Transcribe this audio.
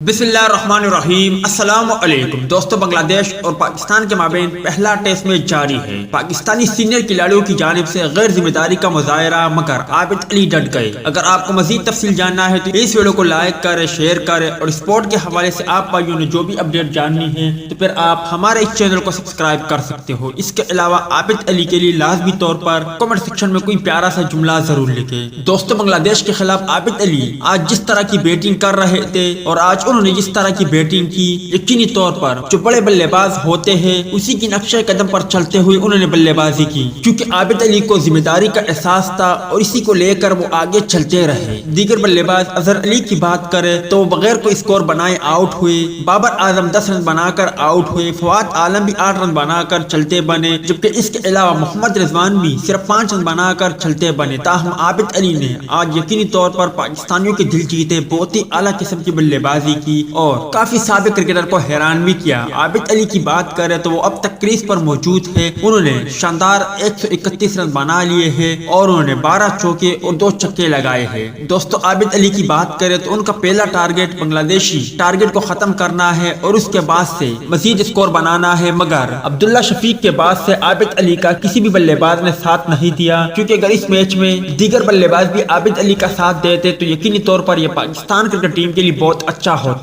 बिस्मिल्लाहिर्रहमानिर्रहीम। अस्सलाम वालेकुम दोस्तों, बांग्लादेश और पाकिस्तान के माबेन पहला टेस्ट मैच जारी है। पाकिस्तानी सीनियर खिलाड़ियों की जानिब से गैर जिम्मेदारी का मुजाहरा, मगर आबिद अली डट गए। अगर आपको मजीद तफसील जानना है तो इस वीडियो को लाइक करें, शेयर करें और स्पोर्ट के हवाले से आप भाइयों ने जो भी अपडेट जाननी है तो फिर आप हमारे इस चैनल को सब्सक्राइब कर सकते हो। इसके अलावा आबिद अली के लिए लाजमी तौर पर कमेंट सेक्शन में कोई प्यारा सा जुमला जरूर लिखे। दोस्तों, बांग्लादेश के खिलाफ आबिद अली आज जिस तरह की बैटिंग कर रहे थे और आज उन्होंने जिस तरह की बैटिंग की, यकीनी तौर पर जो बड़े बल्लेबाज होते हैं उसी की नक्शे कदम पर चलते हुए उन्होंने बल्लेबाजी की, क्योंकि आबिद अली को जिम्मेदारी का एहसास था और इसी को लेकर वो आगे चलते रहे। दीगर बल्लेबाज अजहर अली की बात करें तो बगैर कोई स्कोर बनाए आउट हुए। बाबर आजम 10 रन बनाकर आउट हुए। फवाद आलम भी 8 रन बनाकर चलते बने, जबकि इसके अलावा मोहम्मद रिजवान भी सिर्फ 5 रन बनाकर चलते बने। ताहम आबिद अली ने आज यकीनी तौर पर पाकिस्तानियों के दिल जीते, बहुत ही आला किस्म की बल्लेबाजी की और काफी साबिक क्रिकेटर को हैरान भी किया। आबिद अली की बात करें तो वो अब तक क्रीज पर मौजूद है। उन्होंने शानदार 131 रन बना लिए हैं और उन्होंने 12 चौके और 2 छक्के लगाए हैं। दोस्तों, आबिद अली की बात करें तो उनका पहला टारगेट बांग्लादेशी टारगेट को खत्म करना है और उसके बाद से मजीद स्कोर बनाना है, मगर अब्दुल्ला शफीक के बाद से आबिद अली का किसी भी बल्लेबाज ने साथ नहीं दिया, क्योंकि अगर इस मैच में दीगर बल्लेबाज भी आबिद अली का साथ देते तो यकीनी तौर पर यह पाकिस्तान क्रिकेट टीम के लिए बहुत अच्छा होता।